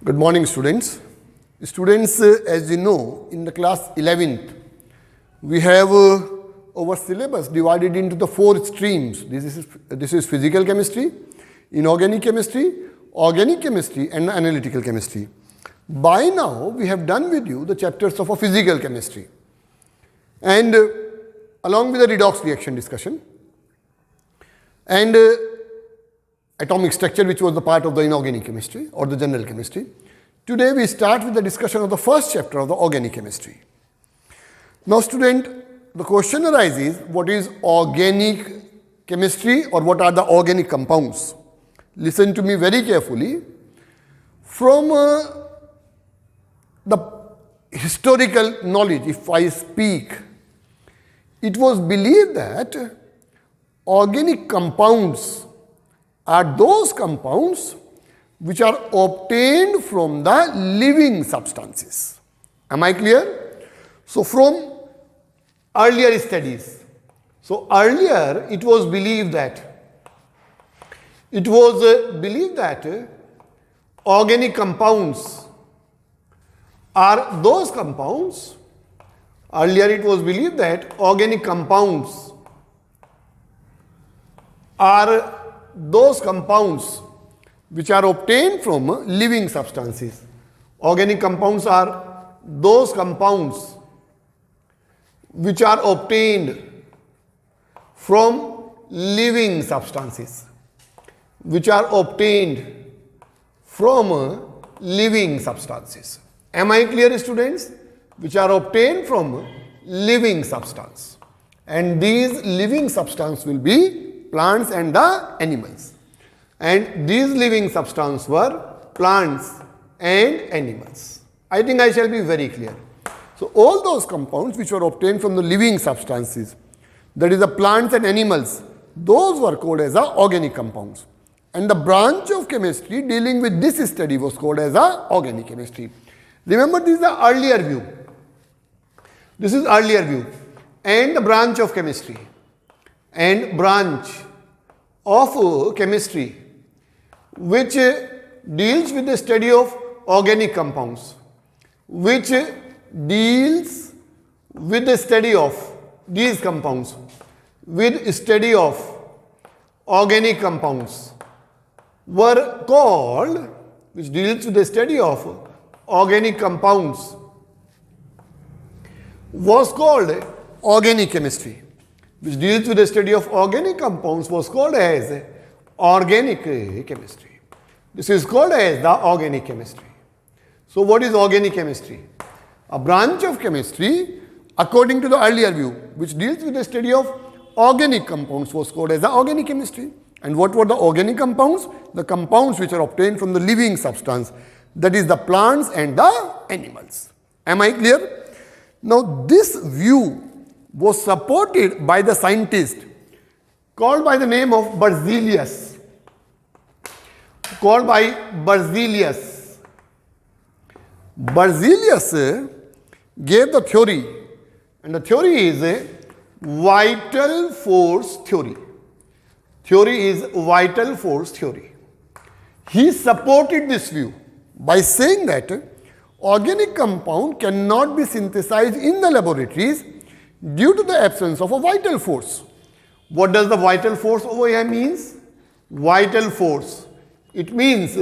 Good morning, students. Students, as you know, in the class 11th, we have our syllabus divided into the 4 streams. This is physical chemistry, inorganic chemistry, organic chemistry, and analytical chemistry. By now, we have done with you the chapters of a physical chemistry, and along with the redox reaction discussion, and atomic structure, which was the part of the inorganic chemistry or the general chemistry. Today we start with the discussion of the first chapter of the organic chemistry. Now student, the question arises, what is organic chemistry or what are the organic compounds? Listen to me very carefully. From the historical knowledge, if I speak, it was believed that organic compounds are those compounds which are obtained from the living substances. Am I clear? So from earlier studies, earlier it was believed that organic compounds are those compounds. Earlier it was believed that organic compounds are those compounds which are obtained from living substances. Organic compounds are those compounds which are obtained from living substances. Which are obtained from living substances. Am I clear, students? Which are obtained from living substance. And these living substance will be plants and the animals. And these living substances were plants and animals. I think I shall be very clear. So all those compounds which were obtained from the living substances, that is the plants and animals, those were called as the organic compounds. And the branch of chemistry dealing with this study was called as the organic chemistry. Remember, this is the earlier view. This is earlier view. And the branch of chemistry. And branch of chemistry which deals with the study of organic compounds, which deals with the study of these compounds, with study of organic compounds, were called, which deals with the study of organic compounds, was called organic chemistry. Which deals with the study of organic compounds was called as organic chemistry. This is called as the organic chemistry. So what is organic chemistry? A branch of chemistry according to the earlier view which deals with the study of organic compounds was called as the organic chemistry. And what were the organic compounds? The compounds which are obtained from the living substance, that is the plants and the animals. Am I clear? Now this view was supported by the scientist called by the name of Berzelius. Berzelius gave the theory, and the theory is a vital force theory. Theory is vital force theory. He supported this view by saying that organic compound cannot be synthesized in the laboratories due to the absence of a vital force. What does the vital force over here means? Vital force. It means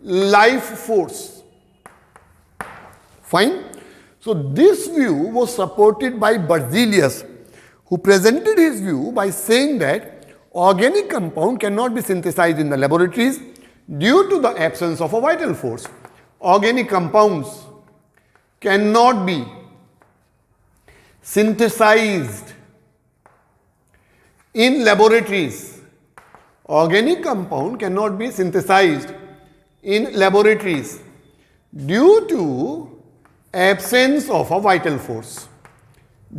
life force. Fine. So this view was supported by Berzelius, who presented his view by saying that organic compound cannot be synthesized in the laboratories due to the absence of a vital force. Organic compounds cannot be synthesized in laboratories. Organic compound cannot be synthesized in laboratories due to absence of a vital force.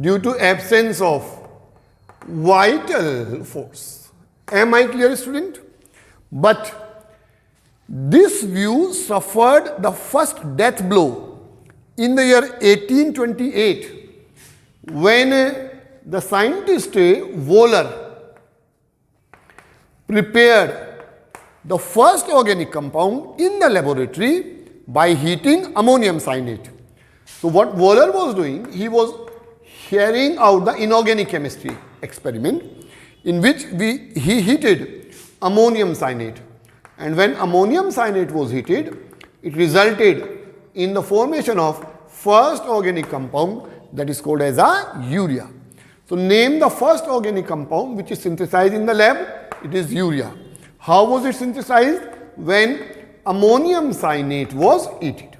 Due to absence of vital force. Am I clear, student? But this view suffered the first death blow in the year 1828 when the scientist Wohler prepared the first organic compound in the laboratory by heating ammonium cyanate. So what Wöhler was doing, he was carrying out the inorganic chemistry experiment in which he heated ammonium cyanate. And when ammonium cyanate was heated, it resulted in the formation of first organic compound that is called as a urea. So name the first organic compound which is synthesized in the lab. It is urea. How was it synthesized? When ammonium cyanate was heated.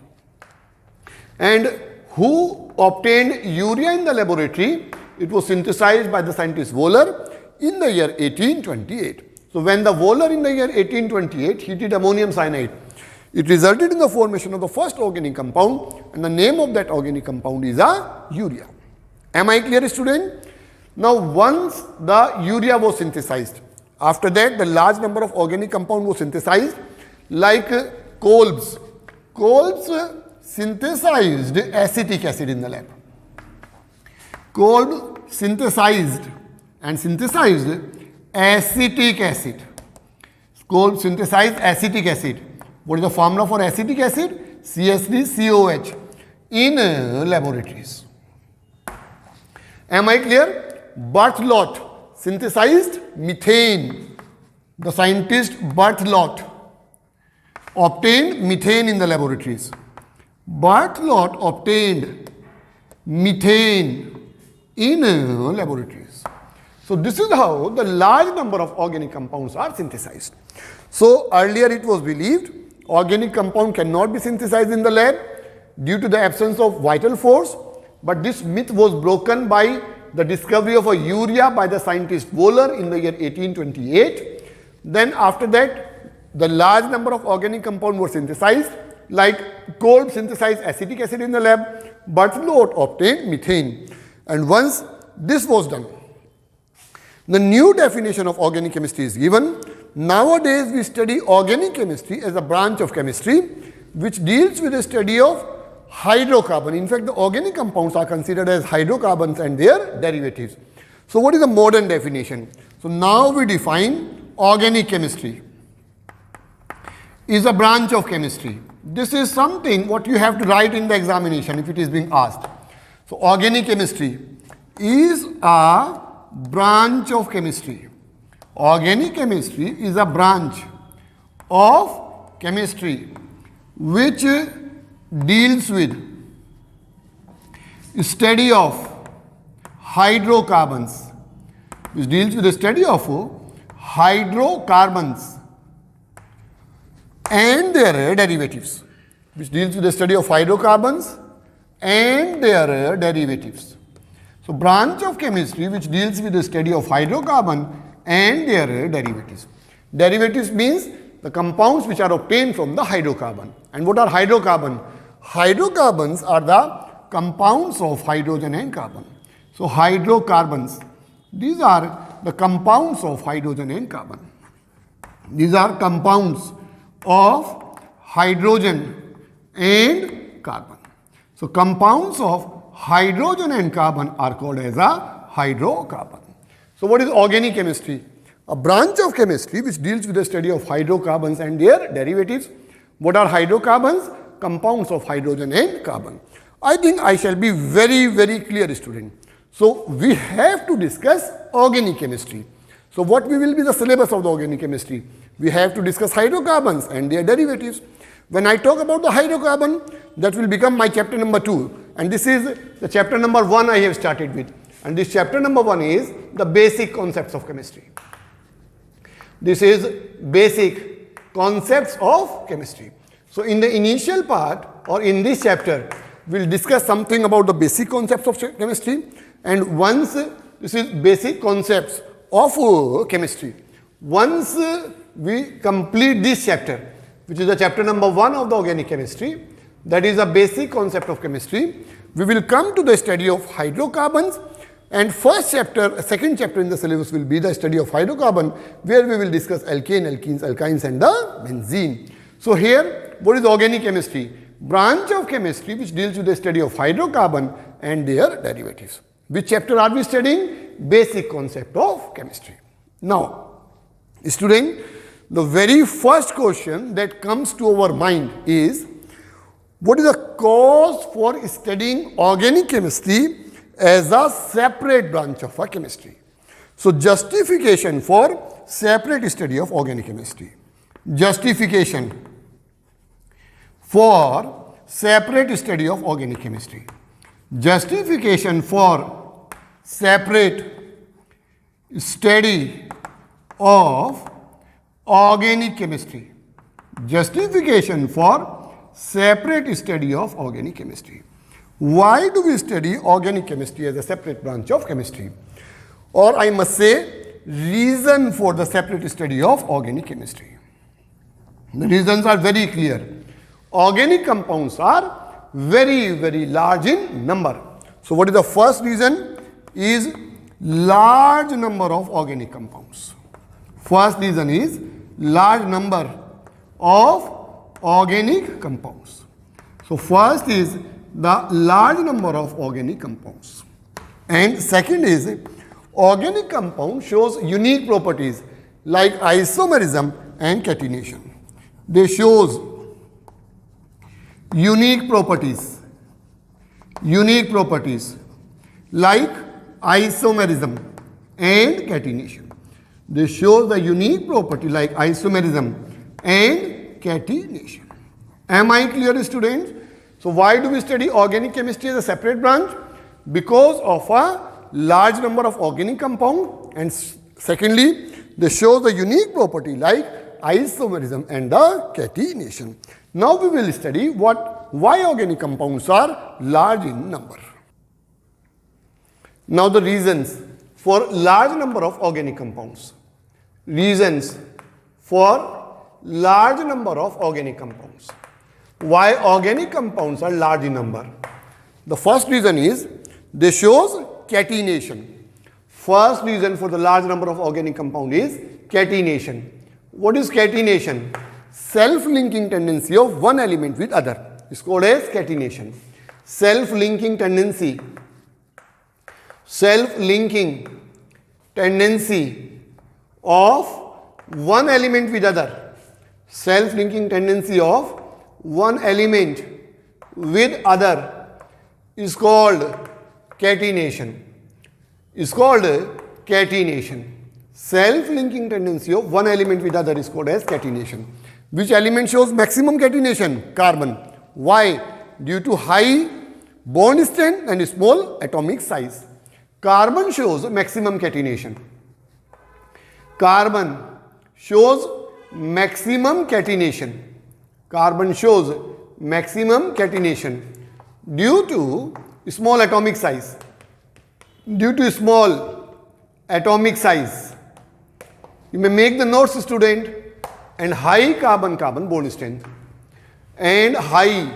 And who obtained urea in the laboratory? It was synthesized by the scientist Wöhler in the year 1828. So when the Wöhler in the year 1828 heated ammonium cyanide, it resulted in the formation of the first organic compound, and the name of that organic compound is a urea. Am I clear, student? Now once the urea was synthesized, after that the large number of organic compounds was synthesized, like Kolb's. Kolb's synthesized acetic acid in the lab. Kolb synthesized acetic acid. Kolb synthesized acetic acid. What is the formula for acetic acid? CH3COH in laboratories. Am I clear? Berthelot synthesized methane. The scientist Berthelot obtained methane in the laboratories. Berthelot obtained methane in laboratories. So this is how the large number of organic compounds are synthesized. So earlier it was believed organic compound cannot be synthesized in the lab due to the absence of vital force, but this myth was broken by the discovery of a urea by the scientist Wöhler in the year 1828. Then after that, the large number of organic compounds were synthesized, like Kolb synthesized acetic acid in the lab, Berthelot obtained methane. And once this was done, the new definition of organic chemistry is given. Nowadays, we study organic chemistry as a branch of chemistry which deals with the study of hydrocarbon. In fact, the organic compounds are considered as hydrocarbons and their derivatives. So what is the modern definition? So now we define organic chemistry is a branch of chemistry. This is something what you have to write in the examination if it is being asked. So organic chemistry is a branch of chemistry. Organic chemistry is a branch of chemistry which deals with study of hydrocarbons, which deals with the study of hydrocarbons and their derivatives, which deals with the study of hydrocarbons and their derivatives. So branch of chemistry which deals with the study of hydrocarbon and their derivatives. Derivatives means the compounds which are obtained from the hydrocarbon. And what are hydrocarbon? Hydrocarbons are the compounds of hydrogen and carbon. So hydrocarbons, these are the compounds of hydrogen and carbon. These are compounds of hydrogen and carbon. So compounds of hydrogen and carbon are called as a hydrocarbon. So what is organic chemistry? A branch of chemistry which deals with the study of hydrocarbons and their derivatives. What are hydrocarbons? Compounds of hydrogen and carbon. I think I shall be very, very clear, student. So we have to discuss organic chemistry. So what will be the syllabus of the organic chemistry? We have to discuss hydrocarbons and their derivatives. When I talk about the hydrocarbon, that will become my chapter number 2. And this is the chapter number 1 I have started with. And this chapter number 1 is the basic concepts of chemistry. This is basic concepts of chemistry. So in the initial part or in this chapter, we'll discuss something about the basic concepts of chemistry. And once this is basic concepts of chemistry, once we complete this chapter, which is the chapter number 1 of the organic chemistry, that is a basic concept of chemistry, we will come to the study of hydrocarbons. And second chapter in the syllabus will be the study of hydrocarbon, where we will discuss alkane, alkenes, alkynes and the benzene. So here, what is organic chemistry? Branch of chemistry which deals with the study of hydrocarbon and their derivatives. Which chapter are we studying? Basic concept of chemistry. Now, student, the very first question that comes to our mind is, What is the cause for studying organic chemistry as a separate branch of a chemistry? So, justification for separate study of organic chemistry. Justification for separate study of organic chemistry. Justification for separate study of organic chemistry. Justification for separate study of organic chemistry. Why do we study organic chemistry as a separate branch of chemistry? Or I must say, reason for the separate study of organic chemistry. The reasons are very clear. Organic compounds are very large in number. So what is the first reason? Is large number of organic compounds. First reason is large number of organic compounds. So first is the large number of organic compounds. And second is organic compound shows unique properties like isomerism and catenation. They shows unique properties like isomerism and catenation. They show the unique property like isomerism and catenation. Am I clear, students? So why do we study organic chemistry as a separate branch? Because of a large number of organic compound, and secondly, they show the unique property like isomerism and the catenation. Now we will study why organic compounds are large in number. Now the reasons for large number of organic compounds. Reasons for large number of organic compounds. Why organic compounds are large in number? The first reason is they shows catenation. First reason for the large number of organic compound is catenation. What is catenation? Self-linking tendency of one element with other is called as catenation. Self-linking tendency. Self-linking tendency of one element with other. Self-linking tendency of one element with other is called catenation. Is called catenation. Self-linking tendency of one element with other is called as catenation. Which element shows maximum catenation? Carbon. Why? Due to high bond strength and small atomic size. Carbon shows maximum catenation. Carbon shows maximum catenation. Carbon shows maximum catenation due to small atomic size. Due to small atomic size. You may make the notes, student. And high carbon-carbon bond strength. And high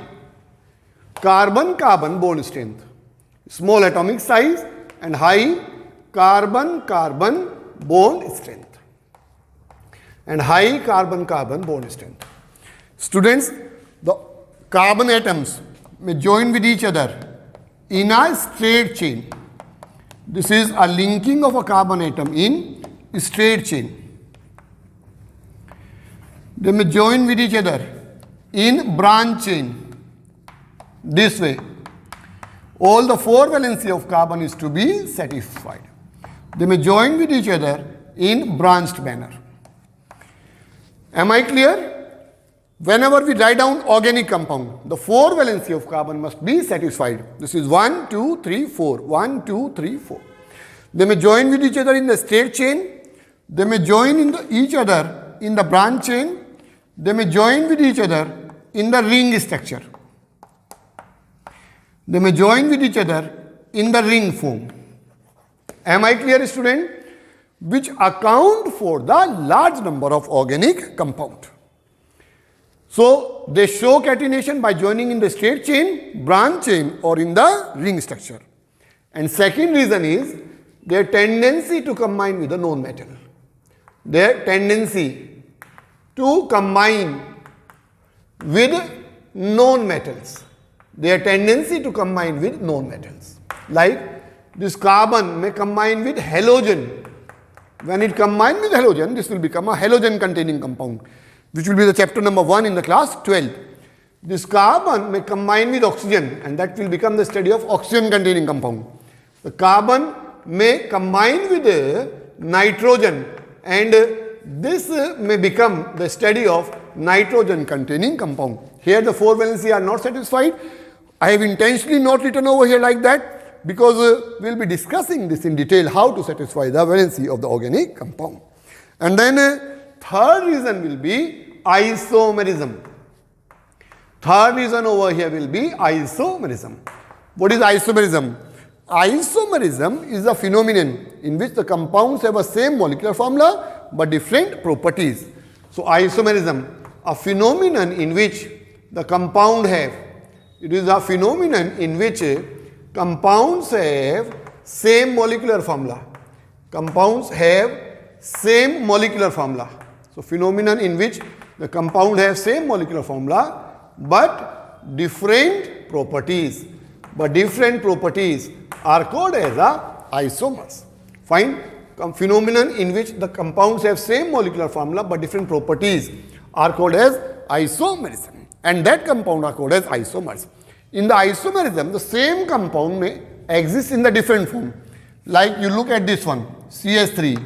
carbon-carbon bond strength. Small atomic size and high carbon-carbon bond strength. And high carbon-carbon bond strength. Students, the carbon atoms may join with each other in a straight chain. This is a linking of a carbon atom in a straight chain. They may join with each other in branch chain. This way. All the four valency of carbon is to be satisfied. They may join with each other in branched manner. Am I clear? Whenever we write down organic compound, the four valency of carbon must be satisfied. This is 1, 2, 3, 4. 1, 2, 3, 4. They may join with each other in the straight chain. They may join each other in the branch chain. They may join with each other in the ring structure. They may join with each other in the ring form. Am I clear, student? Which account for the large number of organic compound. So they show catenation by joining in the straight chain, branch chain, or in the ring structure. And second reason is their tendency to combine with a known metal. Their tendency to combine with known metals. Their tendency to combine with known metals. Like this carbon may combine with halogen. When it combines with halogen, this will become a halogen containing compound, which will be the chapter number 1 in the class 12. this carbon may combine with oxygen, and that will become the study of oxygen containing compound. The carbon may combine with nitrogen, and this may become the study of nitrogen containing compound. Here the 4 valency are not satisfied. I have intentionally not written over here like that, because we will be discussing this in detail, how to satisfy the valency of the organic compound. And then third reason will be isomerism. Third reason over here will be isomerism. What is isomerism? Isomerism is a phenomenon in which the compounds have the same molecular formula but different properties. So isomerism, a phenomenon in which the compound have, it is a phenomenon in which compounds have same molecular formula. Compounds have same molecular formula. So phenomenon in which the compound has same molecular formula but different properties. But different properties are called as isomers. Fine. Phenomenon in which the compounds have same molecular formula but different properties are called as isomerism. And that compound are called as isomers. In the isomerism, the same compound may exist in the different form. Like you look at this one, CH3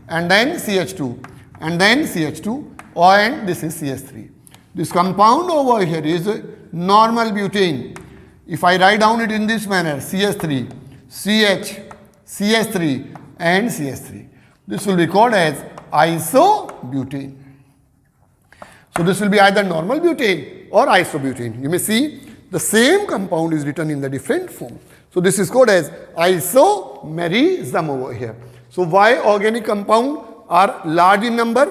and then CH2 and then CH2, and this is CH3. This compound over here is normal butane. If I write down it in this manner, CH3, CH, CH3 and CH3, this will be called as isobutane. So this will be either normal butane or isobutane. You may see the same compound is written in the different form. So this is called as isomerism over here. So why organic compounds are large in number?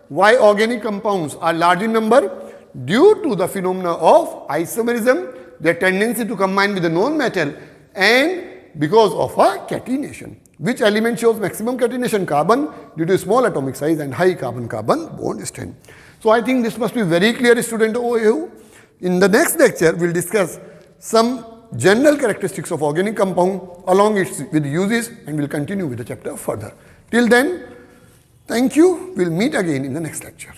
Why organic compounds are large in number? Due to the phenomena of isomerism, their tendency to combine with a known metal, and because of a catenation. Which element shows maximum catenation? Carbon, due to small atomic size and high carbon-carbon bond strength. So I think this must be very clear, student over here. In the next lecture, we will discuss some general characteristics of organic compound along with uses, and we will continue with the chapter further. Till then, thank you. We will meet again in the next lecture.